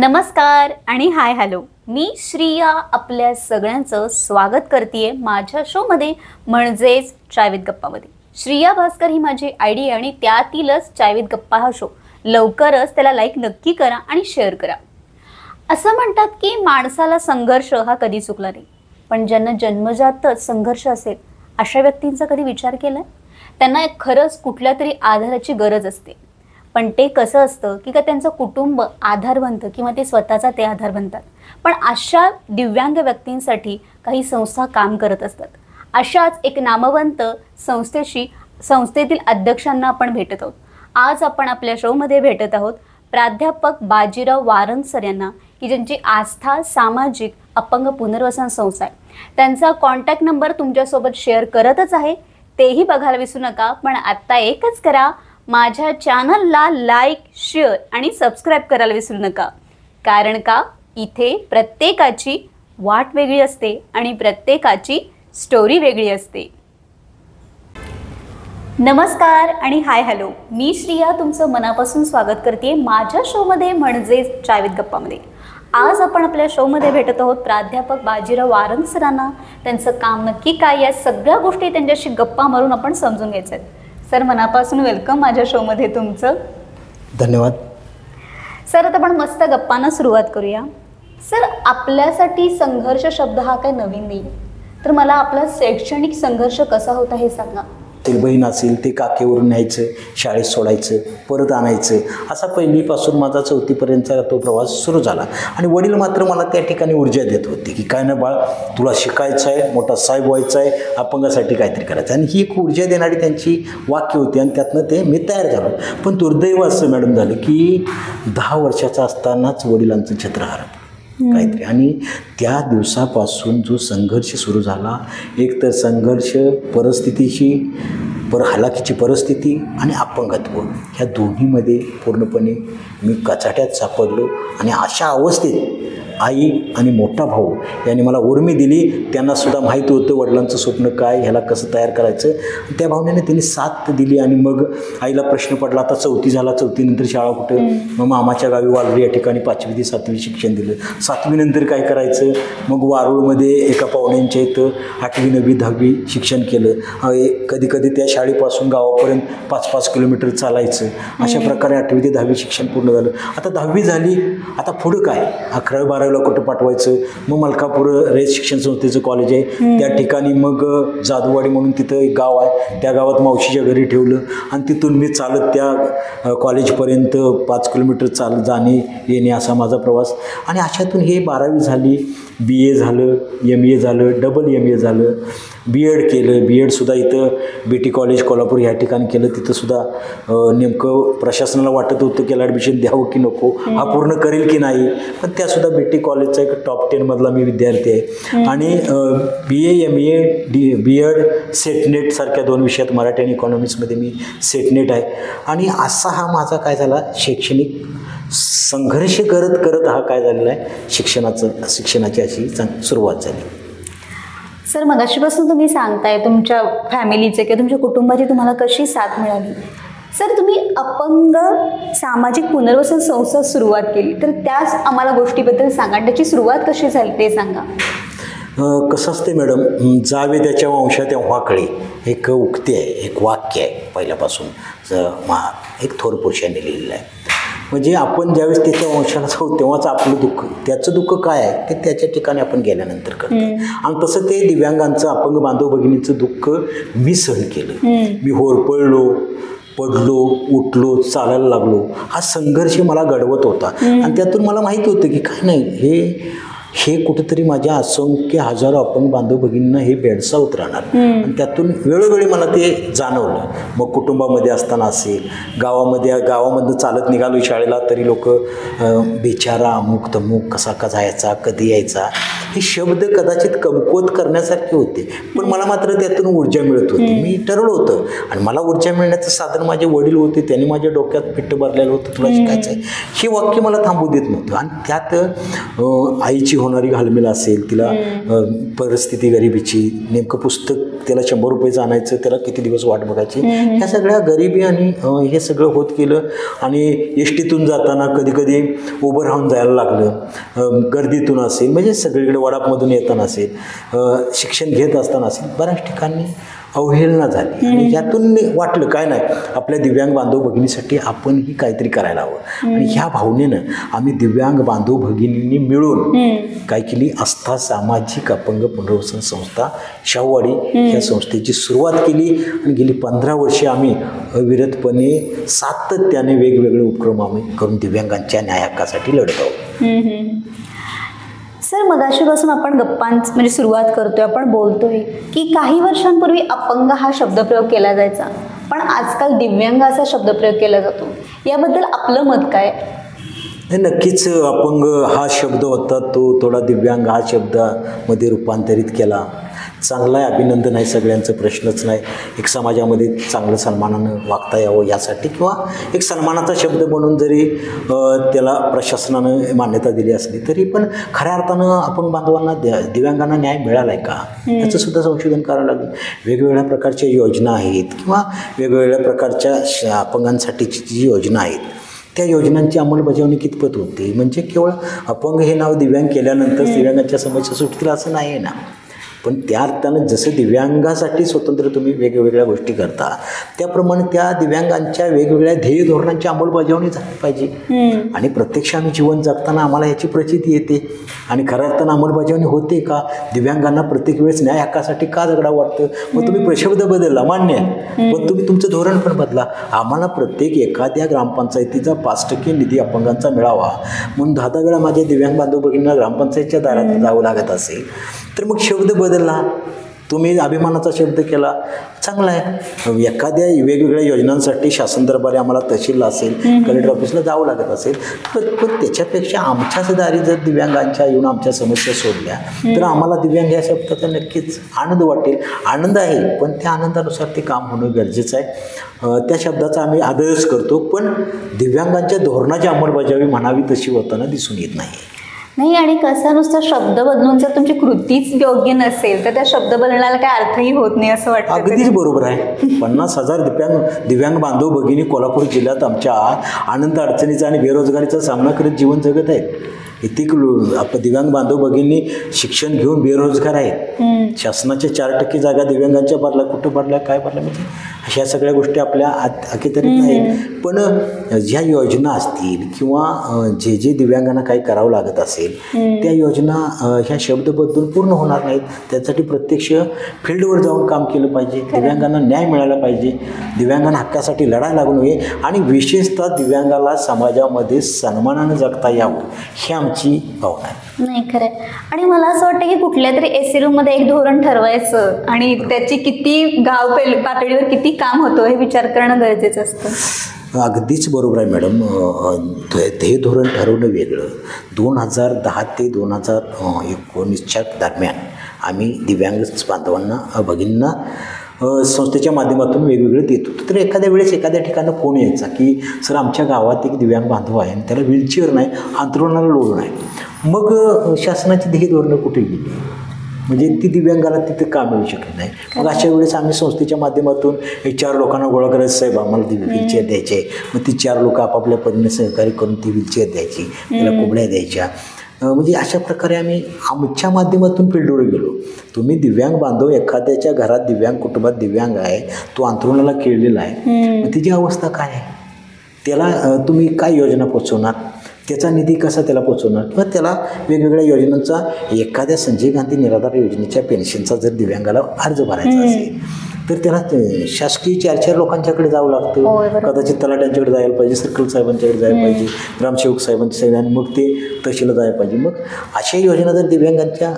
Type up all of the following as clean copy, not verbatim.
नमस्कार आणि hi hello, मी श्रिया आपल्या सगळ्यांचं स्वागत करते माझ्या शोमध्ये म्हणजेच चाय विथ गप्पामध्ये. श्रिया भास्कर ही माझी आयडी आहे आणि त्यातीलच चाय विथ गप्पा हा शो. लवकरच त्याला लाईक नक्की करा आणि शेअर करा. असं म्हणतात की माणसाला संघर्ष हा कधी चुकला नाही, पण ज्यांना जन्मजातच संघर्ष असेल अशा व्यक्तींचा कधी विचार केलाय? त्यांना खरंच कुठल्या तरी आधाराची गरज असते, पण ते कसं असतं की का त्यांचं कुटुंब आधार बनतं किंवा ते स्वतःचा ते आधार बनतात. पण अशा दिव्यांग व्यक्तींसाठी काही संस्था काम करत असतात. अशाच एक नामवंत संस्थेतील अध्यक्षांना आपण भेटत आहोत. आज आपण आपल्या शोमध्ये भेटत आहोत प्राध्यापक बाजीराव वारंगसर यांना, की ज्यांची आस्था सामाजिक अपंग पुनर्वसन संस्था आहे. त्यांचा कॉन्टॅक्ट नंबर तुमच्यासोबत शेअर करतच आहे, तेही बघायला विसरू नका. पण आत्ता एकच करा, माझ्या चॅनलला लाईक, शेअर आणि सबस्क्राईब करायला विसरू नका. कारण का इथे प्रत्येकाची वाट वेगळी असते आणि प्रत्येकाची स्टोरी वेगळी असते. नमस्कार आणि हाय हॅलो, मी श्रिया तुमचं मनापासून स्वागत करते माझ्या शोमध्ये म्हणजेच चाय विथ गप्पामध्ये. आज आपण आपल्या शोमध्ये भेटत आहोत प्राध्यापक बाजीराव वारंगसरांना. त्यांचं काम नक्की काय, या सगळ्या गोष्टी त्यांच्याशी गप्पा मारून आपण समजून घ्यायचं आहेत. सर, मनापासून वेलकम माझ्या शोमध्ये तुमचं. धन्यवाद. सर, आता आपण मस्त गप्पांना सुरुवात करूया. सर, आपल्यासाठी संघर्ष शब्द हा काही नवीन नाही, तर मला आपला शैक्षणिक संघर्ष कसा होता हे सांगा. ते बहीण असेल ते काकेवरून न्यायचं, शाळेत सोडायचं, परत आणायचं, असा पहिलीपासून माझा चौथीपर्यंतचा तो प्रवास सुरू झाला. आणि वडील मात्र मला त्या ठिकाणी ऊर्जा देत होते की काय ना बाळ, तुला शिकायचं आहे, मोठा साहेब व्हायचा आहे, अपंगासाठी काहीतरी करायचं. आणि ही एक ऊर्जा देणारी त्यांची वाक्य होती आणि त्यातनं ते मी तयार झालो. पण दुर्दैव असं मॅडम झालं की 10 वर्षाचा असतानाच वडिलांचं छत्र हरपलं काहीतरी. आणि त्या दिवसापासून जो संघर्ष सुरू झाला, एक तर संघर्ष परिस्थितीची, हलाखीची परिस्थिती आणि अपंगत्व, ह्या दोन्हीमध्ये पूर्णपणे मी कचाट्यात सापडलो. आणि अशा अवस्थेत आई आणि मोठा भाऊ यांनी मला उर्मी दिली. त्यांनासुद्धा माहीत होतं वडिलांचं स्वप्न काय, ह्याला कसं तयार करायचं. त्या भावनेने त्यांनी साथ दिली. आणि मग आईला प्रश्न पडला, आता 4थी झाला, 4थी नंतर शाळा कुठं? मग मामाच्या गावी वारुळ या ठिकाणी 5वी ते 7वी शिक्षण दिलं. 7वी नंतर काय करायचं? मग वारुळमध्ये एका पाहुण्यांच्या इथं 8वी 9वी 10वी शिक्षण केलं. कधी कधी त्या शाळेपासून गावापर्यंत 5-5 किलोमीटर चालायचं. अशा प्रकारे 8वी ते 10वी शिक्षण पूर्ण झालं. आता 10वी झाली, आता पुढं काय? 11वी 12वीला कुठं पाठवायचं? मग मलकापूर रयत शिक्षण संस्थेचं कॉलेज आहे, त्या ठिकाणी मग जादूवाडी म्हणून तिथं एक गाव आहे, त्या गावात मावशीच्या घरी ठेवलं. आणि तिथून मी चालत त्या कॉलेजपर्यंत 5 किलोमीटर चालत जाणे येणे असा माझा प्रवास. आणि अशातून हे 12वी झाली, BA झालं, MA झालं, MA झालं, BEd केलं. BEdसुद्धा इथं BT कॉलेज कोल्हापूर ह्या ठिकाणी केलं. तिथंसुद्धा नेमकं प्रशासनाला वाटत होतं की ॲडमिशन द्यावं की नको, हा पूर्ण करेल की नाही. पण त्यासुद्धा BT कॉलेजचा एक टॉप 10 मधला मी विद्यार्थी आहे. आणि BA MA BEd सेटनेट सारख्या 2 विषयात मराठी आणि इकॉनॉमिक्समध्ये मी सेटनेट आहे. आणि असा हा माझा काय झाला शैक्षणिक संघर्ष करत करत हा काय झालेला आहे शिक्षणाची अशी सुरुवात झाली. सर, मगाशीपासून तुम्ही सांगताय तुमच्या फॅमिलीचे किंवा तुमच्या कुटुंबाची तुम्हाला कशी साथ मिळाली. सर, तुम्ही अपंग सामाजिक पुनर्वसन संस्था सुरुवात केली, तर त्याच आम्हाला गोष्टीबद्दल सांगा. त्याची सुरुवात कशी झाली ते सांगा. कसं असते मॅडम, जावे त्याच्या वंशा तेव्हा कळे, एक उक्ती आहे, एक वाक्य आहे पहिल्यापासून, एक थोर पुरुषाने लिहिलेलं आहे. म्हणजे आपण ज्यावेळेस त्याच्या वंशाला जाऊ तेव्हाच आपलं दुःख, त्याचं दुःख काय आहे ते त्याच्या ठिकाणी आपण गेल्यानंतर करतो. आणि तसं ते दिव्यांगांचं, अपंग बांधव भगिनीचं दुःख मी सहन केलं. मी होरपळलो, पडलो, उठलो, चालायला लागलो. हा संघर्ष मला घडवत होता. आणि त्यातून मला माहिती होतं की काय नाही, हे कुठंतरी माझ्या असंख्य हजारो अपंग बांधव भगिनींना हे बेडसावत राहणार. आणि त्यातून वेळोवेळी मला ते जाणवलं. मग कुटुंबामध्ये असताना असेल, गावामधनं चालत निघालो शाळेला तरी लोक बेचारा, अमुक तमुक, कसा का जायचा, कधी यायचा, हे शब्द कदाचित कमकुवत करण्यासारखे होते. पण मला मात्र त्यातून ऊर्जा मिळत होती. मी ठरवलं होतं. आणि मला ऊर्जा मिळण्याचं साधन माझे वडील होते. त्यांनी माझ्या डोक्यात पिट्ट भरलेलं होतं, तुला शिकायचं आहे. हे वाक्य मला थांबू देत नव्हतं. आणि त्यात आईची होणारी घालमेल असेल, तिला परिस्थिती गरिबीची, नेमकं पुस्तक त्याला 100 रुपयेचं आणायचं, त्याला किती दिवस वाट बघायची, ह्या सगळ्या गरिबी आणि हे सगळं होत गेलं. आणि एसटीतून जाताना कधी कधी उभं राहून जायला लागलं, गर्दीतून असेल, म्हणजे सगळीकडे वडापमधून येताना असेल, शिक्षण घेत असताना असेल, बऱ्याच ठिकाणी अवहेलना झाली. आणि यातून वाटलं काय नाही, आपल्या दिव्यांग बांधव भगिनीसाठी आपणही काहीतरी करायला हवं. आणि ह्या भावनेनं आम्ही दिव्यांग बांधव भगिनींनी मिळून काय केली, आस्था सामाजिक अपंग पुनर्वसन संस्था शाहूवाडी ह्या संस्थेची सुरुवात केली. आणि गेली 15 वर्षे आम्ही अविरतपणे सातत्याने वेगवेगळे उपक्रम आम्ही करून दिव्यांगांच्या न्याय हक्कासाठी लढत आहोत. सर, मगाशीपासून आपण म्हणजे सुरुवात करतोय, आपण बोलतोय की काही वर्षांपूर्वी अपंग हा शब्दप्रयोग केला जायचा, पण आजकाल दिव्यांग असा शब्दप्रयोग केला जातो. याबद्दल आपलं मत काय? नक्कीच अपंग हा शब्द होता, तो थोडा दिव्यांग हा शब्दामध्ये रूपांतरित केला. चांगला आहे, अभिनंदन आहे, सगळ्यांचं प्रश्नच नाही. एक समाजामध्ये चांगलं सन्मानानं वागता यावं यासाठी, किंवा एक सन्मानाचा शब्द म्हणून जरी त्याला प्रशासनानं मान्यता दिली असली तरी पण खऱ्या अर्थानं अपंग बांधवांना दिव्यांगांना न्याय मिळाला आहे का, याचं सुद्धा संशोधन करावं लागेल. वेगवेगळ्या प्रकारच्या योजना आहेत किंवा वेगवेगळ्या प्रकारच्या अपंगांसाठीची जी योजना आहेत त्या योजनांची अंमलबजावणी कितपत होते. म्हणजे केवळ अपंग हे नाव दिव्यांग केल्यानंतर दिव्यांगाच्या समस्या सुटतील असं नाही आहे ना. पण त्या अर्थानं जसं दिव्यांगासाठी स्वतंत्र तुम्ही वेगवेगळ्या गोष्टी करता, त्याप्रमाणे त्या दिव्यांगांच्या वेगवेगळ्या ध्येय धोरणांची अंमलबजावणी झाली पाहिजे. आणि प्रत्यक्ष आम्ही जीवन जगताना आम्हाला याची प्रचिती येते. आणि खऱ्या अर्थानं अंमलबजावणी होते का, दिव्यांगांना प्रत्येक वेळेस न्याय हक्कासाठी का झगडा वाटतं. मग तुम्ही प्रशब्द बदलला, मान्य आहे, पण तुम्ही तुमचं धोरण पण बदला. आम्हाला प्रत्येक एखाद्या ग्रामपंचायतीचा 5% निधी अपंगांचा मिळावा म्हणून 10 वेळा माझ्या दिव्यांग बांधव भगिनींना ग्रामपंचायतच्या दारात जावं लागत असेल तर मग शब्द बदलला, तुम्ही अभिमानाचा शब्द केला, चांगला आहे. एखाद्या वेगवेगळ्या योजनांसाठी शासन दरबारी आम्हाला तहसीलला असेल, कलेक्टर ऑफिसला जावं लागत असेल, पण त्याच्यापेक्षा आमच्याच दारी जर दिव्यांगांच्या येऊन आमच्या समस्या सोडल्या तर आम्हाला दिव्यांग या शब्दाचा नक्कीच आनंद वाटेल. आनंद आहे, पण त्या आनंदानुसार ते काम होणं गरजेचं आहे. त्या शब्दाचा आम्ही आदरच करतो, पण दिव्यांगांच्या धोरणाची अंमलबजावणी म्हणावी तशी होताना दिसून येत नाही. आणि कसा नुसता शब्द बदलून जर तुमची कृतीच योग्य नसेल तर त्या शब्द बदलण्याला काय अर्थही होत नाही असं वाटतं. अगदीच बरोबर आहे. 50,000 दिव्यांग बांधव भगिनी कोल्हापूर जिल्ह्यात आमच्या आनंद अडचणीचा आणि बेरोजगारीचा सामना करत जीवन जगत आहेत. कित्येक दिव्यांग बांधव भगिनी शिक्षण घेऊन बेरोजगार आहेत. शासनाच्या 4% जागा दिव्यांगांच्या भरल्या, कुठं भरल्या, काय भरल्या, म्हणजे ह्या सगळ्या गोष्टी आपल्या अखेरीत नाहीत. पण ज्या योजना असतील किंवा जे दिव्यांगांना काही करावं लागत असेल त्या योजना ह्या शब्द बदलून पूर्ण होणार नाहीत. त्यासाठी प्रत्यक्ष फील्डवर जाऊन काम केलं पाहिजे. दिव्यांगांना न्याय मिळाला पाहिजे, दिव्यांगांना हक्कासाठी लढायला लागू नये आणि विशेषतः दिव्यांगाला समाजामध्ये सन्मानानं जगता यावं ही आमची भावना आहे. नाही, खरंय. आणि मला असं वाटतं की कुठल्या तरी एसीरूमध्ये एक धोरण ठरवायचं आणि त्याची किती गाव पातळीवर किती काम होतं हे विचार करणं गरजेचं असतं. अगदीच बरोबर आहे मॅडम. हे धोरण ठरवणं वेगळं. 2010 ते 2019च्या दरम्यान आम्ही दिव्यांग बांधवांना भगिनींना संस्थेच्या माध्यमातून वेगवेगळे देत होतो. तर एखाद्या वेळेस एखाद्या ठिकाणी फोन यायचा की सर आमच्या गावात एक दिव्यांग बांधव आहे आणि त्याला व्हीलचेअर नाही, अंथरुणाला लोड नाही. मग शासनाची ध्येय धोरणं कुठे गेली, म्हणजे ती दिव्यांगाला तिथे का मिळू शकत नाही. मग अशा वेळेस आम्ही संस्थेच्या माध्यमातून एक 4 लोकांना गोळा करायचं, साहेब आम्हाला ती व्हीलचेअर द्यायचे. मग ती 4 लोक आपापल्या परीने सहकार्य करून ती व्हीलचेअर द्यायची, त्याला कोंबड्या द्यायच्या. म्हणजे अशा प्रकारे आम्ही आमच्या माध्यमातून फील्डवर गेलो. तुम्ही दिव्यांग बांधव एखाद्याच्या घरात दिव्यांग कुटुंबात दिव्यांग आहे, तो अंथरुणाला खेळलेला आहे, मग तिची अवस्था काय आहे, त्याला तुम्ही काय योजना पोचवणार, त्याचा निधी कसा त्याला पोचवणार, किंवा त्याला वेगवेगळ्या योजनांचा एखाद्या संजय गांधी निराधार योजनेच्या पेन्शनचा जर दिव्यांगाला अर्ज भरायचा असेल तर त्याला शासकीय 4 लोकांच्याकडे जावं लागतं. कदाचित तलाट्यांच्याकडे जायला पाहिजे, सर्कल साहेबांच्याकडे जायला पाहिजे, ग्रामसेवक साहेबांच्या सगळ्यांनी, मग ते तहसीलला जायला पाहिजे. मग अशा योजना जर दिव्यांगांच्या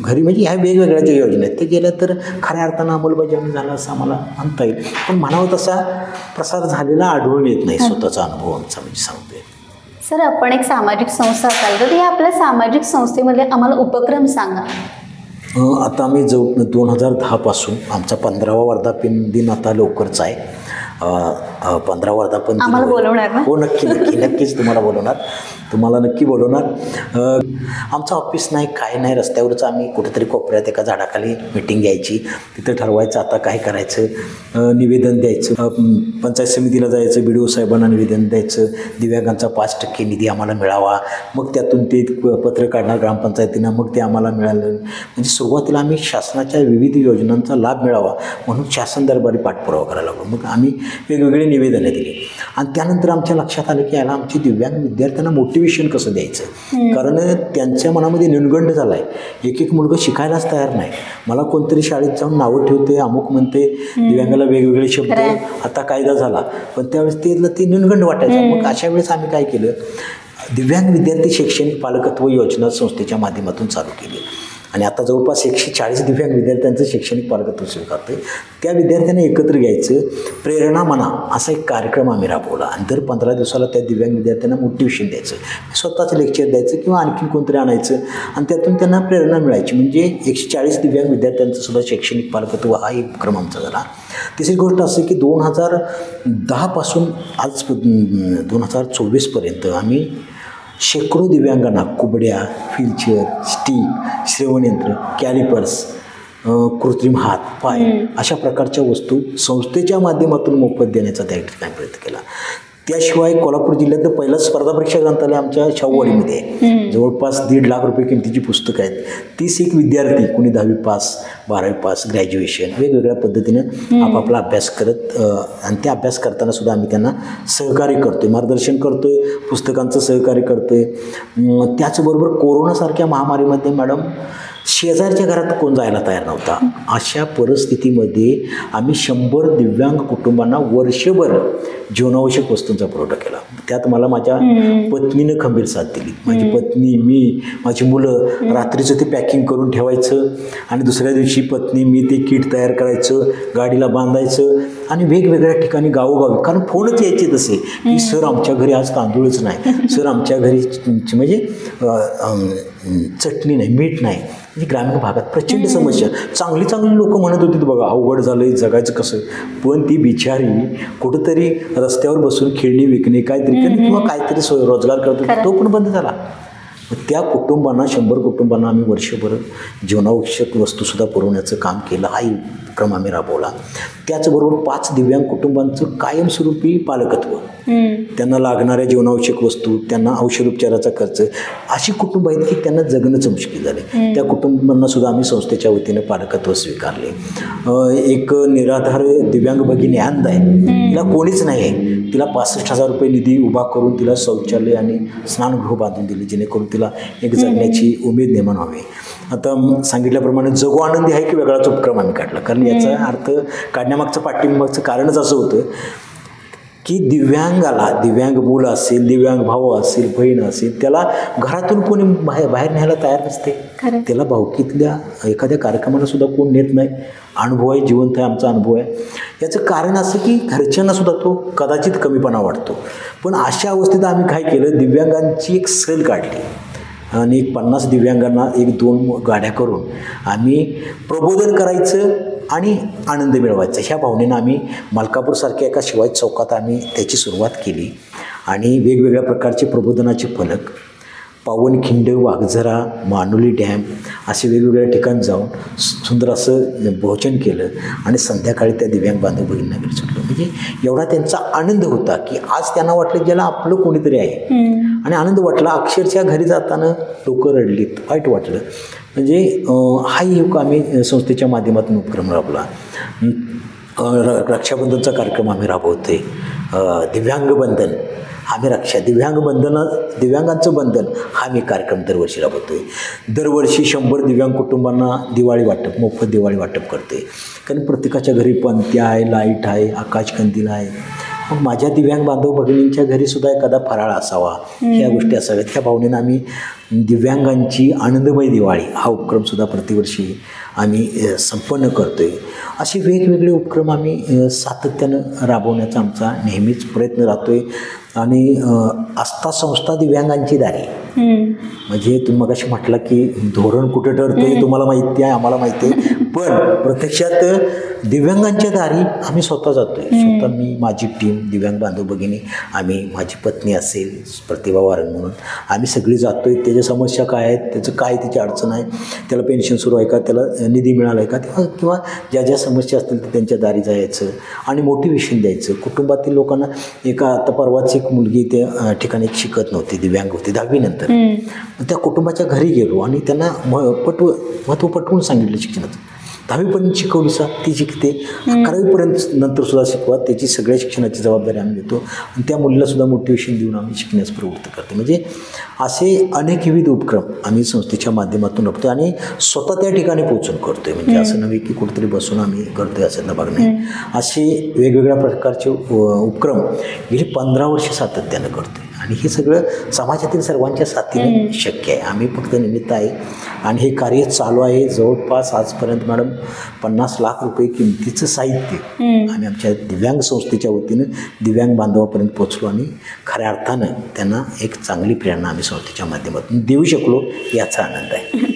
घरी, म्हणजे ह्या वेगवेगळ्या ज्या योजना आहेत त्या गेल्या तर खऱ्या अर्थानं अंमलबजावणी झालं असं आम्हाला म्हणता येईल. पण म्हणावं तसा प्रसार झालेला आढळून येत नाही. स्वतःचा अनुभव आमचा म्हणजे सांगतोय. सर, आपण एक सामाजिक संस्था असाल तर या आपल्या सामाजिक संस्थेमध्ये आम्हाला उपक्रम सांगा. आता आम्ही 2010 पासून आमचा 15वा वर्धापन दिन आता लवकरच आहे. 15 वर्धापन आम्हाला बोलवणार ना? हो, नक्कीच तुम्हाला बोलवणार, नक्की बोलवणार. आमचं ऑफिस नाही, काय नाही, रस्त्यावरच आम्ही कुठेतरी कोपऱ्यात एका झाडाखाली मीटिंग घ्यायची, तिथं ठरवायचं आता काय करायचं, निवेदन द्यायचं, पंचायत समितीला जायचं, BDO साहेबांना निवेदन द्यायचं, दिव्यांगांचा 5% निधी आम्हाला मिळावा, मग त्यातून ते पत्र काढणार ग्रामपंचायतीनं, मग ते आम्हाला मिळालं. म्हणजे सुरुवातीला आम्ही शासनाच्या विविध योजनांचा लाभ मिळावा म्हणून शासन दरबारी पाठपुरावा करायला लागलो. मग आम्ही वेगवेगळे निवेदनं दिली आणि त्यानंतर आमच्या लक्षात आलं की याला आमची दिव्यांग विद्यार्थ्यांना मोटिवेशन कसं द्यायचं, कारण त्यांच्या मनामध्ये न्यूनगंड झाला आहे. एक मुलगा शिकायलाच तयार नाही. मला कोणतरी शाळेत जाऊन नावं ठेवते, अमुक म्हणते, दिव्यांगाला वेगवेगळे शब्द, आता कायदा झाला, पण त्यावेळेस ते न्यूनगंड वाटायचा. मग अशा वेळेस आम्ही काय केलं, दिव्यांग विद्यार्थी शैक्षणिक पालकत्व योजना संस्थेच्या माध्यमातून चालू केली आणि आता जवळपास 140 दिव्यांग विद्यार्थ्यांचं शैक्षणिक पालकत्व स्वीकारतोय. त्या विद्यार्थ्यांना एकत्र घ्यायचं, प्रेरणा म्हणा असा एक कार्यक्रम आम्ही राबवला आणि दर 15 दिवसाला त्या दिव्यांग विद्यार्थ्यांना मोटिवेशन द्यायचं, स्वतःचं लेक्चर द्यायचं किंवा आणखीन कोणतरी आणायचं आणि त्यातून त्यांना प्रेरणा मिळायची. म्हणजे 140 दिव्यांग विद्यार्थ्यांचं सुद्धा शैक्षणिक पालकत्व हा एक उपक्रम आमचा झाला. तिसरी गोष्ट असं की 2010 पासून आज 2024पर्यंत आम्ही शेकडो दिव्यांगांना कुबड्या, व्हीलचेअर, स्टिक, श्रवणयंत्र, कॅलिपर्स, कृत्रिम हात पाय अशा प्रकारच्या वस्तू संस्थेच्या माध्यमातून मोफत देण्याचा त्या ठिकाणी प्रयत्न केला. त्याशिवाय कोल्हापूर जिल्ह्यातलं पहिलं स्पर्धा परीक्षा ग्रंथालय आमच्या शाहूवाडीमध्ये आहे. जवळपास 1.5 लाख रुपये किमतीची पुस्तकं आहेत. 31 विद्यार्थी, कोणी 10वी पास, 12वी पास, ग्रॅज्युएशन वेगवेगळ्या पद्धतीनं आपापला अभ्यास करत आणि त्या अभ्यास करताना सुद्धा आम्ही त्यांना सहकार्य करतोय, मार्गदर्शन करतोय, पुस्तकांचं सहकार्य करतोय. त्याचबरोबर कोरोनासारख्या महामारीमध्ये मॅडम शेजारच्या घरात कोण जायला तयार नव्हता. अशा परिस्थितीमध्ये आम्ही 100 दिव्यांग कुटुंबांना वर्षभर जीवनावश्यक वस्तूंचा पुरवठा केला. त्यात मला माझ्या पत्नीनं खंबीर साथ दिली. माझी पत्नी, मी, माझी मुलं रात्रीचं ते पॅकिंग करून ठेवायचं आणि दुसऱ्या दिवशी पत्नी, मी ते किट तयार करायचं, गाडीला बांधायचं आणि वेगवेगळ्या ठिकाणी गावोगावी, कारण फोनच यायचे तसे की सर आमच्या घरी आज तांदूळच नाही, सर आमच्या घरी म्हणजे चटणी नाही, मीठ नाही. म्हणजे ग्रामीण भागात प्रचंड समस्या. चांगली लोक म्हणत होती बघा अवघड झालंय, जगायचं कसं, पण ती बिचारी कुठंतरी रस्त्यावर बसून खेळणी विकणे, काहीतरी किंवा काहीतरी रोजगार करत होती, तो पण बंद झाला. त्या कुटुंबांना 100 कुटुंबांना आम्ही वर्षभर जीवनावश्यक वस्तूसुद्धा पुरवण्याचं काम केलं. हा उपक्रम आम्ही राबवला. त्याचबरोबर 5 दिव्यांग कुटुंबांचं कायमस्वरूपी पालकत्व, त्यांना लागणाऱ्या जीवनावश्यक वस्तू, त्यांना औषधोपचाराचा खर्च, अशी कुटुंब आहेत की त्यांना जगणंच मुश्किल झाले. त्या कुटुंबांना सुद्धा आम्ही संस्थेच्या वतीनं पालकत्व स्वीकारले. एक निराधार दिव्यांग भगिनी आनंद आहे, तिला कोणीच नाही आहे, तिला 65,000 रुपये निधी उभा करून तिला शौचालय आणि स्नानगृह बांधून दिले, जेणेकरून तिला एक जगण्याची उमेद निर्माण व्हावी. आता सांगितल्याप्रमाणे जगो आनंदी आहे की वेगळाच उपक्रम आम्ही काढला, कारण याचा अर्थ काढण्यामागचं पाठिंबाचं कारणच असं होतं की दिव्यांग मुलं असेल, दिव्यांग भाऊ असेल, बहीण असेल, त्याला घरातून कोणी बाहेर न्यायला तयार नसते. त्याला भावकीतल्या एखाद्या कार्यक्रमाला सुद्धा कोण नेत नाही. अनुभव आहे, जिवंत आहे, आमचा अनुभव आहे. याचं कारण असं की घरच्यांना सुद्धा तो कदाचित कमीपणा वाटतो. पण अशा अवस्थेत आम्ही काय केलं, दिव्यांगांची एक सहल काढली आणि 50 दिव्यांगांना 1-2 गाड्या करून आम्ही प्रबोधन करायचं आणि आनंद मिळवायचा, ह्या भावनेनं आम्ही मलकापूरसारख्या एका शिवाजी चौकात आम्ही त्याची सुरुवात केली आणि वेगवेगळ्या प्रकारचे प्रबोधनाचे फलक, पावनखिंड, वाघझरा, मानुली डॅम असे वेगवेगळ्या ठिकाणी जाऊन सुंदर असं भोजन केलं आणि संध्याकाळी त्या दिव्यांग बांधव भगिनींना घरी सुटलं. म्हणजे एवढा त्यांचा आनंद होता की आज त्यांना वाटलं ज्याला आपलं कोणीतरी आहे आणि आनंद वाटला. अक्षरशः घरी जाताना लोक रडलीत, वाईट वाटलं. म्हणजे हाही एक आम्ही संस्थेच्या माध्यमातून उपक्रम राबवला. रक्षाबंधनचा कार्यक्रम आम्ही राबवतोय. दिव्यांग बंधन आम्ही दिव्यांगांचं बंधन हा मी कार्यक्रम दरवर्षी राबवतोय. दरवर्षी 100 दिव्यांग कुटुंबांना मोफत दिवाळी वाटप करते. कारण प्रत्येकाच्या घरी पणत्या आहे, लाईट आहे, आकाशकंदील आहे. मग माझ्या दिव्यांग बांधव भगिनींच्या घरी सुद्धा एखादा फराळ असावा, ह्या गोष्टी असाव्यात, ह्या भावनेनं आम्ही दिव्यांगांची आनंदमय दिवाळी हा उपक्रमसुद्धा प्रतिवर्षी आम्ही संपन्न करतोय. असे वेगवेगळे उपक्रम आम्ही सातत्यानं राबवण्याचा आमचा नेहमीच प्रयत्न राहतोय. आणि आस्था संस्था दिव्यांगांची दारी, म्हणजे तुम्ही मगाशी म्हटलं की धोरण कुठं ठरतं हे तुम्हाला माहिती आहे, आम्हाला माहिती आहे, पण प्रत्यक्षात दिव्यांगांच्या दारी आम्ही स्वतः जातो आहे. स्वतः मी, माझी टीम, दिव्यांग बांधव भगिनी, आम्ही, माझी पत्नी असेल प्रतिभा वारंग म्हणून, आम्ही सगळी जातो आहे. त्याच्या समस्या काय आहेत, त्याचं काय त्याची अडचण आहे, त्याला पेन्शन सुरू आहे का, त्याला निधी मिळाला आहे का, किंवा ज्या ज्या समस्या असतील ते त्यांच्या दारी जायचं आणि मोटिवेशन द्यायचं. कुटुंबातील लोकांना आता परवाच एक मुलगी त्या ठिकाणी शिकत नव्हती, दिव्यांग होती 10वी नंतर. त्या कुटुंबाच्या घरी गेलो आणि त्यांना महत्त्व पटवून सांगितलं शिक्षणाचं. 10वीपर्यंत शिकवली ती शिकते, 11वीपर्यंत नंतर सुद्धा शिकवा, त्याची सगळ्या शिक्षणाची जबाबदारी आम्ही देतो आणि त्या मुलीला सुद्धा मोटिवेशन देऊन आम्ही शिकण्यास प्रवृत्त करतो. म्हणजे असे अनेक विविध उपक्रम आम्ही संस्थेच्या माध्यमातून राबतो आणि स्वतः त्या ठिकाणी पोहोचून करतोय. म्हणजे असं नव्हे की कुठेतरी बसून आम्ही करतोय असं भाग नाही. असे वेगवेगळ्या प्रकारचे उपक्रम गेली 15 वर्ष सातत्यानं करतोय आणि हे सगळं समाजातील सर्वांच्या साथीने शक्य आहे. आम्ही फक्त निमित्त आहे आणि हे कार्य चालू आहे. जवळपास आजपर्यंत मॅडम 50 लाख रुपये किमतीचं साहित्य आम्ही आमच्या दिव्यांग संस्थेच्या वतीनं दिव्यांग बांधवापर्यंत पोहोचलो आणि खऱ्या अर्थानं त्यांना एक चांगली प्रेरणा आम्ही संस्थेच्या माध्यमातून देऊ शकलो याचा आनंद आहे.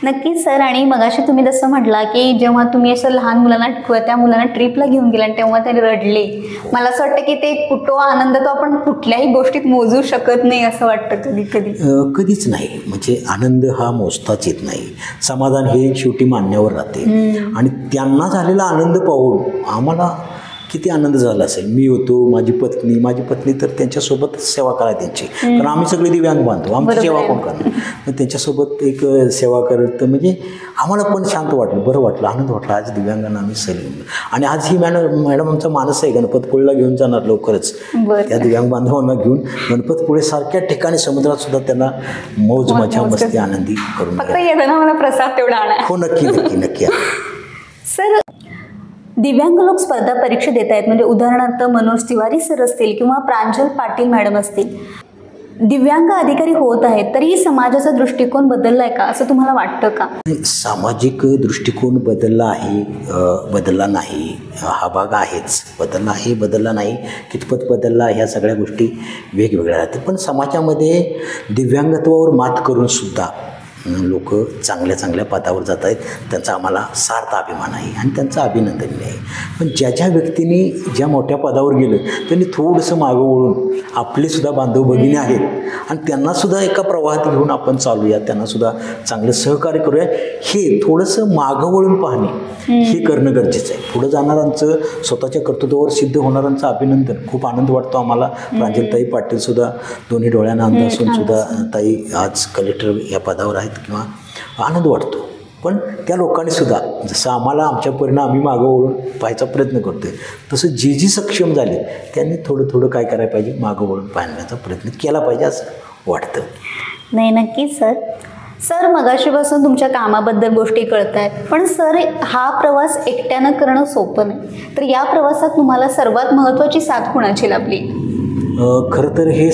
नक्कीच सर. आणि मगाशी तुम्ही जसं म्हटला की जेव्हा तुम्ही असं लहान मुलांना त्या मुलांना ट्रिपला घेऊन गेला आणि तेव्हा ते रडले, मला असं वाटतं की ते तो आनंद तो आपण कुठल्याही गोष्टीत मोजू शकत नाही असं वाटतं कधी कधी. कधीच नाही. म्हणजे आनंद हा मोजताच येत नाही. समाधान हे शेवटी मान्यावर राहते आणि त्यांना झालेला आनंद पाहून आम्हाला किती आनंद झाला असेल. मी होतो, माझी पत्नी तर त्यांच्यासोबत सेवा करा त्यांची, कारण आम्ही सगळे दिव्यांग बांधतो, आमची सेवा कोण करणार. मग त्यांच्यासोबत एक सेवा करत म्हणजे आम्हाला पण शांत वाटलं, बरं वाटलं, आनंद वाटला. आज दिव्यांगांना आम्ही सहल आणि आज ही मॅडम आमचा मानस आहे गणपतपुळेला घेऊन जाणार लवकरच. त्या दिव्यांग बांधवांना घेऊन गणपतपुळे सारख्या ठिकाणी समुद्रात सुद्धा त्यांना मौज मजा मस्ती आनंदी करून मला प्रसाद तेवढा आणा. हो, नक्की नक्की नक्की. सर, दिव्यांग लोक स्पर्धा परीक्षा देत आहेत, म्हणजे उदाहरणार्थ मनोज तिवारी सर असतील किंवा प्रांजल पाटील मॅडम असतील, दिव्यांग अधिकारी होत आहेत, तरी समाजाचा दृष्टिकोन बदललाय का असं तुम्हाला वाटतं का? सामाजिक दृष्टिकोन बदलला आहे, बदलला नाही हा भाग आहेच. बदलला आहे, बदलला नाही, कितपत बदलला ह्या सगळ्या गोष्टी वेगवेगळ्या राहतात. पण समाजामध्ये दिव्यांगत्वावर मात करून सुद्धा लोक चांगल्या चांगल्या पदावर जात आहेत. त्यांचा आम्हाला सार्थ अभिमान आहे आणि त्यांचं अभिनंदनीय आहे. पण ज्या ज्या व्यक्तींनी ज्या मोठ्या पदावर गेलं त्यांनी थोडंसं मागं वळून आपलेसुद्धा बांधव भगिनी आहेत आणि त्यांनासुद्धा एका प्रवाहात घेऊन आपण चालूया, त्यांनासुद्धा चांगलं सहकार्य करूया, हे थोडंसं मागं वळून पाहणे हे करणं गरजेचं आहे. पुढं जाणाऱ्यांचं, स्वतःच्या कर्तृत्वावर सिद्ध होणाऱ्यांचं अभिनंदन. खूप आनंद वाटतो आम्हाला. प्रांजलताई पाटीलसुद्धा दोन्ही डोळ्यांना अंध असून सुद्धा ताई आज कलेक्टर या पदावर आहेत किंवा आनंद वाटतो. पण त्या लोकांनी सुद्धा जसं आम्हाला आमच्या परिणाम आम्ही मागं वळून पाहायचा प्रयत्न करतोय, तसं जी सक्षम झाले त्यांनी थोडं थोडं काय करायला पाहिजे, मागं वळून पाहण्याचा प्रयत्न केला पाहिजे असं वाटतं. नाही, नक्कीच सर. सर, मगाशीपासून तुमच्या कामाबद्दल गोष्टी कळत आहेत, पण सर हा प्रवास एकट्यानं करणं सोपं नाही. तर या प्रवासात तुम्हाला सर्वात महत्त्वाची साथ कोणाची लाभली? खरं तर हे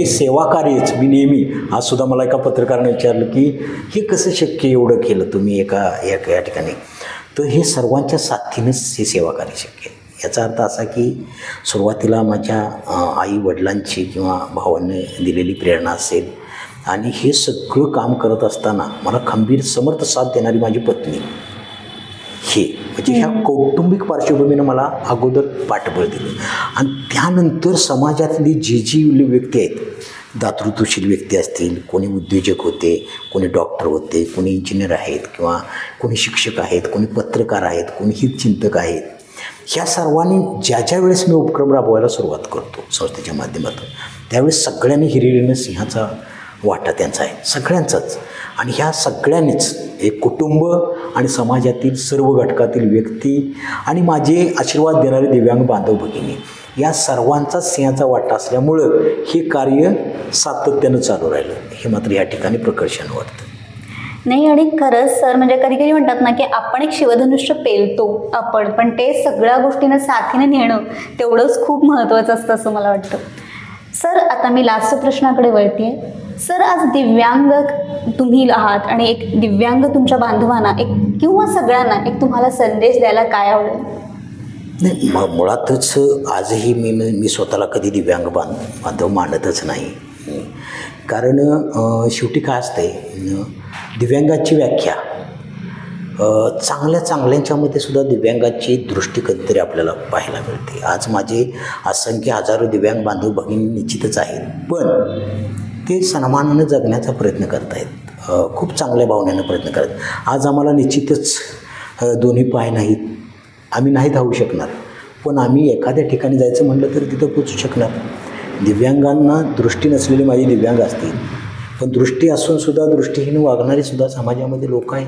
सेवा कार्यच मी नेहमी, आज सुद्धा मला एका पत्रकाराने विचारलं की हे कसं शक्य एवढं केलं तुम्ही या ठिकाणी. तर हे सर्वांच्या साथीनंच हे सेवा कार्य शक्य आहे. याचा अर्थ असा की सुरुवातीला माझ्या आई वडिलांची किंवा भावांनी दिलेली प्रेरणा असेल आणि हे सगळं काम करत असताना मला खंबीर समर्थ साथ देणारी माझी पत्नी, हे म्हणजे ह्या कौटुंबिक पार्श्वभूमीनं मला अगोदर पाठबळ दिलं. आणि त्यानंतर समाजातली जी व्यक्ती आहेत, दातृत्वशील व्यक्ती असतील, कोणी उद्योजक होते, कोणी डॉक्टर होते, कोणी इंजिनियर आहेत किंवा कोणी शिक्षक आहेत, कोणी पत्रकार आहेत, कोणी हितचिंतक आहेत, ह्या सर्वांनी ज्या वेळेस मी उपक्रम राबवायला सुरुवात करतो संस्थेच्या माध्यमातून, त्यावेळेस सगळ्यांनी हिरिरीनं सिंहाचा वाटा त्यांचा आहे, सगळ्यांचाच. आणि ह्या सगळ्यांनीच एक कुटुंब आणि समाजातील सर्व घटकातील व्यक्ती आणि माझे आशीर्वाद देणारे दिव्यांग बांधव भगिनी या सर्वांचा सिंहाचा वाटा असल्यामुळं हे कार्य सातत्यानं चालू राहिलं, हे मात्र या ठिकाणी प्रकर्षानं वाटतं. नाही, आणि खरंच सर, म्हणजे कधी कधी म्हणतात ना की आपण एक शिवधनुष्य पेलतो आपण, पण ते सगळ्या गोष्टींना साथीने नेणं तेवढंच खूप महत्त्वाचं असतं असं मला वाटतं. सर, आता मी लास्ट प्रश्नाकडे वळते. सर, आज दिव्यांग तुम्ही आहात आणि एक दिव्यांग तुमच्या बांधवांना एक किंवा सगळ्यांना एक तुम्हाला संदेश द्यायला काय आवडेल? नाही, मुळातच आजही मी स्वतःला कधी दिव्यांग बांधव मानतच नाही. कारण शेवटी काय असतंय, दिव्यांगाची व्याख्या चांगल्यांच्यामध्ये सुद्धा दिव्यांगाची दृष्टी कधीतरी आपल्याला पाहायला मिळते. आज माझे असंख्य हजारो दिव्यांग बांधव भगिनी निश्चितच आहेत, पण ते सन्मानानं जगण्याचा प्रयत्न करत आहेत, खूप चांगल्या भावनेनं प्रयत्न करत. आज आम्हाला निश्चितच दोन्ही पाय नाहीत, आम्ही नाही धावू शकणार, पण आम्ही एखाद्या ठिकाणी जायचं म्हटलं तर तिथं पोचू शकणार. दिव्यांगांना दृष्टी नसलेले माझे दिव्यांग असतील, पण दृष्टी असूनसुद्धा दृष्टीहीन वागणारीसुद्धा समाजामध्ये लोक आहेत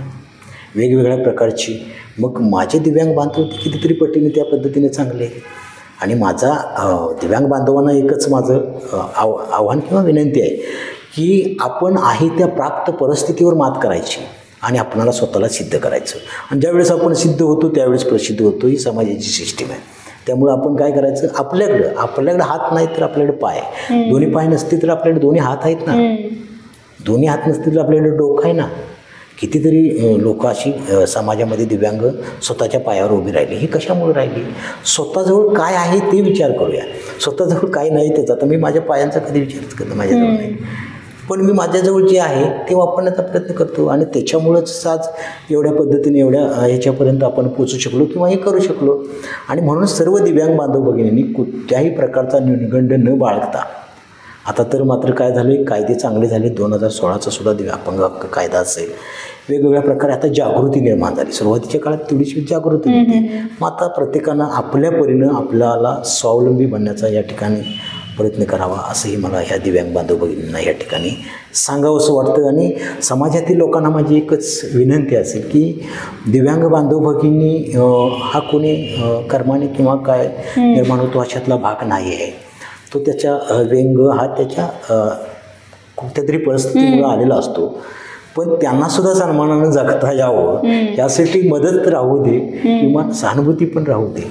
वेगवेगळ्या प्रकारची. मग माझे दिव्यांग बांधव ते कितीतरी पटीने त्या पद्धतीने चांगले आहेत. आणि माझा दिव्यांग बांधवांना एकच माझं आव्हान किंवा विनंती आहे की आपण आहे त्या प्राप्त परिस्थितीवर मात करायची आणि आपणाला स्वतःला सिद्ध करायचं. आणि ज्यावेळेस आपण सिद्ध होतो त्यावेळेस प्रसिद्ध होतो. ही समाजाची सिस्टीम आहे. त्यामुळं आपण काय करायचं, आपल्याकडं हात नाही तर आपल्याकडे पाय, दोन्ही पाय नसतील तर आपल्याकडे दोन्ही हात आहेत ना, दोन्ही हात नसतील तर आपल्याकडे डोकं आहे ना. कितीतरी लोक अशी समाजामध्ये दिव्यांग स्वतःच्या पायावर उभी राहिली. ही कशामुळे राहिली? स्वतःजवळ काय आहे ते विचार करूया. स्वतःजवळ काय नाही त्याचा, तर मी माझ्या पायांचा कधी विचारच करतो, माझ्याजवळ नाही, पण मी माझ्याजवळ जे आहे ते वापरण्याचा प्रयत्न करतो. आणि त्याच्यामुळंच आज एवढ्या पद्धतीने एवढ्या ह्याच्यापर्यंत आपण पोचू शकलो किंवा हे करू शकलो. आणि म्हणून सर्व दिव्यांग बांधव भगिनींनी कुठल्याही प्रकारचा न्यूनगंड न बाळगता, आता तर मात्र काय झाले, कायदे चांगले झाले. 2016चा सुद्धा अपंग हक्क कायदा असेल, वेगवेगळ्या प्रकारे आता जागृती निर्माण झाली. सुरुवातीच्या काळात थोडीशी जागृती होती. मग आता प्रत्येकानं आपल्या परीनं आपल्याला स्वावलंबी बनण्याचा या ठिकाणी प्रयत्न करावा, असंही मला ह्या दिव्यांग बांधव भगिनींना या ठिकाणी सांगावंसं वाटतं. आणि समाजातील लोकांना माझी एकच विनंती असेल की दिव्यांग बांधव भगिनी हा कोणी कर्माने किंवा काय निर्माण होतो अशातला भाग नाही आहे. तो त्याच्या व्यंग हा त्याच्या कुठल्या तरी परिस्थितीमुळे आलेला असतो, पण त्यांनासुद्धा सन्मानानं जगता यावं यासाठी मदत राहू दे, किंवा सहानुभूती पण राहू दे,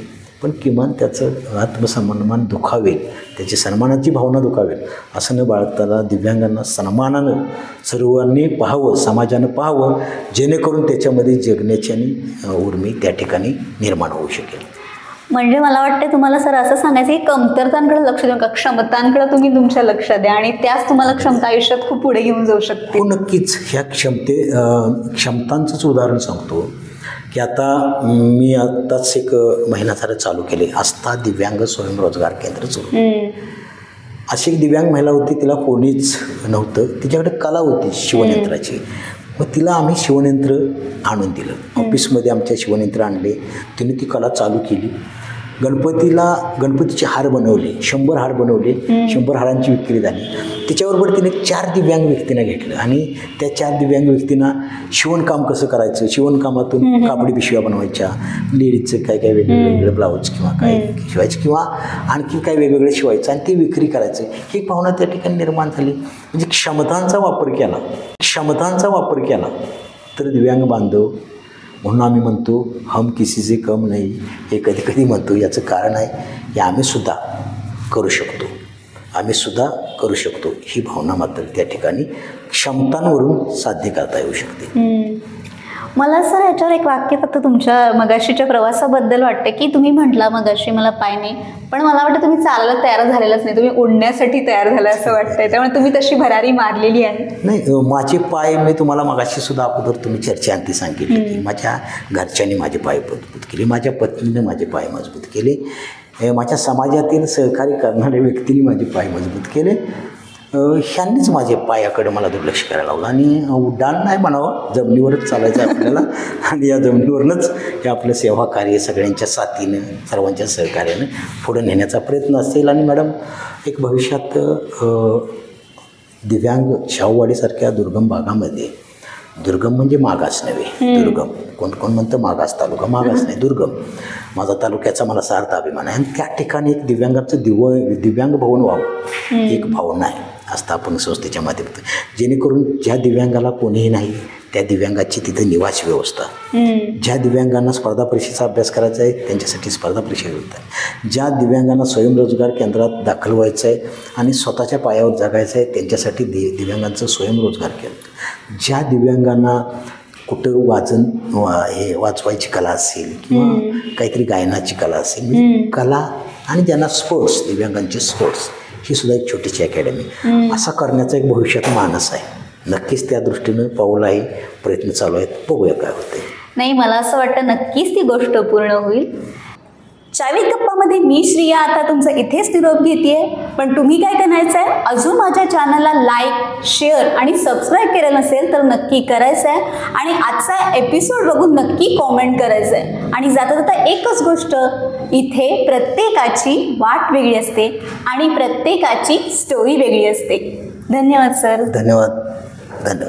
पण किमान त्याचं आत्मसन्मान दुखावेल, त्याची सन्मानाची भावना दुखावेल असं न बाळगताना दिव्यांगांना सन्मानानं सर्वांनी पाहावं, समाजानं पाहावं, जेणेकरून त्याच्यामध्ये जगण्याची आणि उर्मी त्या ठिकाणी निर्माण होऊ शकेल. म्हणजे मला वाटतं तुम्हाला सर असं सांगायचं की कमतरतांकडे लक्ष देऊ नका, क्षमतांकडे तुम्ही तुमच्या लक्ष द्या आणि त्याच तुम्हाला क्षमता आयुष्यात खूप पुढे घेऊन जाऊ शकते. हो, नक्कीच. ह्या क्षमतांचंच उदाहरण सांगतो की आता मी आत्ताच एक महिना झाला चालू केले आस्था दिव्यांग स्वयंरोजगार केंद्र सुरू. अशी एक दिव्यांग महिला होती, तिला कोणीच नव्हतं, तिच्याकडे कला होती शिवणयंत्राची. मग तिला आम्ही शिवणयंत्र आणून दिलं, ऑफिसमध्ये आमच्या शिवणयंत्र आणले, तिने ती कला चालू केली. गणपतीचे हार बनवले, 100 हार बनवले, 100 हारांची विक्री झाली. त्याच्याबरोबर तिने 4 दिव्यांग व्यक्तींना घेतलं आणि त्या 4 दिव्यांग व्यक्तींना शिवणकाम कसं करायचं, शिवणकामातून कापडी पिशव्या बनवायच्या, लेडीजचं काय काय वेगवेगळे ब्लाऊज किंवा काय शिवायचं किंवा आणखी काय वेगवेगळे शिवायचं आणि ती विक्री करायचं, ही भावना त्या ठिकाणी निर्माण झाली. म्हणजे क्षमतांचा वापर केला तर दिव्यांग बांधव म्हणून आम्ही म्हणतो हम किसी से कम नाही, हे कधी कधी म्हणतो. याचं कारण आहे की आम्ही सुद्धा करू शकतो ही भावना मात्र त्या ठिकाणी क्षमतांवरून साध्य करता येऊ शकते. मला सर ह्याच्यावर एक वाक्य फक्त तुमच्या मगाशीच्या प्रवासाबद्दल वाटतं की तुम्ही म्हटला मगाशी मला पाय नाही, पण मला वाटतं तुम्ही चालायला तयार झालेलाच नाही, तुम्ही उडण्यासाठी तयार झाला असं वाटतंय. त्यामुळे तुम्ही तशी भरारी मारलेली आहे. नाही, माझे पाय मी तुम्हाला मगाशी सुद्धा अगोदर तुम्ही चर्चेअंती सांगितली की माझ्या घरच्यांनी माझे पाय मजबूत केले, माझ्या पत्नीने माझे पाय मजबूत केले, माझ्या समाजातील सहकार्य करणाऱ्या व्यक्तींनी माझे पाय मजबूत केले. ह्यांनीच माझे पायाकडे मला दुर्लक्ष करायला लावलं. आणि उड्डाण नाही म्हणावं, जमिनीवरच चालायचं आहे आपल्याला आणि या जमिनीवरूनच हे आपलं सेवा कार्य सगळ्यांच्या साथीनं, सर्वांच्या सहकार्यानं पुढे नेण्याचा प्रयत्न असेल. आणि मॅडम, एक भविष्यात दिव्यांग शाहूवाडीसारख्या दुर्गम भागामध्ये, दुर्गम म्हणजे मागास नव्हे, दुर्गम, कोण म्हणतं मागास तालुका, मागास नाही, दुर्गम. माझा तालुक्याचा मला सार्थ अभिमान आहे. आणि त्या ठिकाणी एक दिव्यांगाचं दिव्यांग भवन व्हावं, एक भावना आहे आस्थापन संस्थेच्या माध्यमातून, जेणेकरून ज्या दिव्यांगाला कोणीही नाही त्या दिव्यांगाची तिथं निवास व्यवस्था, ज्या दिव्यांगांना स्पर्धा परीक्षेचा अभ्यास करायचा आहे त्यांच्यासाठी स्पर्धा परीक्षा व्यवस्था, ज्या दिव्यांगांना स्वयंरोजगार केंद्रात दाखल व्हायचं आहे आणि स्वतःच्या पायावर जगायचं आहे त्यांच्यासाठी दिव्यांगांचं स्वयंरोजगार केंद्र, ज्या दिव्यांगांना कुठं वाचवायची कला असेल किंवा काहीतरी गायनाची कला असेल, म्हणजे कला, आणि ज्यांना स्पोर्ट्स, दिव्यांगांचे स्पोर्ट्स, ही सुद्धा एक छोटीशी अकॅडमी, असा करण्याचा एक भविष्यात मानस आहे. नक्कीच त्या दृष्टीनं पाऊल आहे, प्रयत्न चालू आहेत, बघूया काय होते. नाही, मला असं वाटतं नक्कीच ती गोष्ट पूर्ण होईल. चायवीत गप्पामध्ये मी श्रिया आता तुमचा इथेच निरोप घेतेय. पण तुम्ही काय करायचं आहे, अजून माझ्या चॅनलला लाईक, शेअर आणि सबस्क्राईब केलं नसेल तर नक्की करायचं आहे. आणि आजचा एपिसोड बघून नक्की कॉमेंट करायचं आहे. आणि जाता जाता एकच गोष्ट, इथे प्रत्येकाची वाट वेगळी असते आणि प्रत्येकाची स्टोरी वेगळी असते. धन्यवाद सर. धन्यवाद. धन्यवाद.